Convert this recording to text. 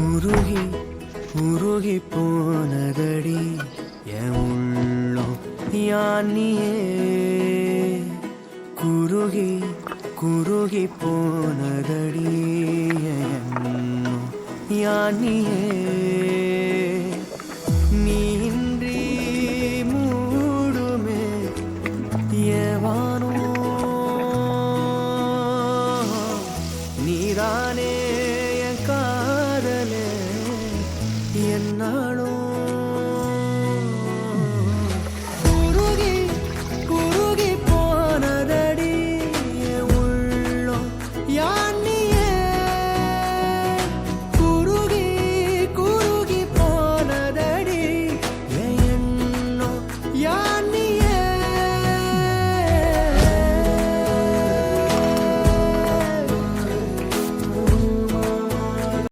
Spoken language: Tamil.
உருகி உருகி போனதடி என் உள்ளம் யானியே குருகி குருகி போனதடி எண்ணம் யானியே நீன்றி மூடுமே ஏவானோ நீதானே என் காதலே என்னாலும்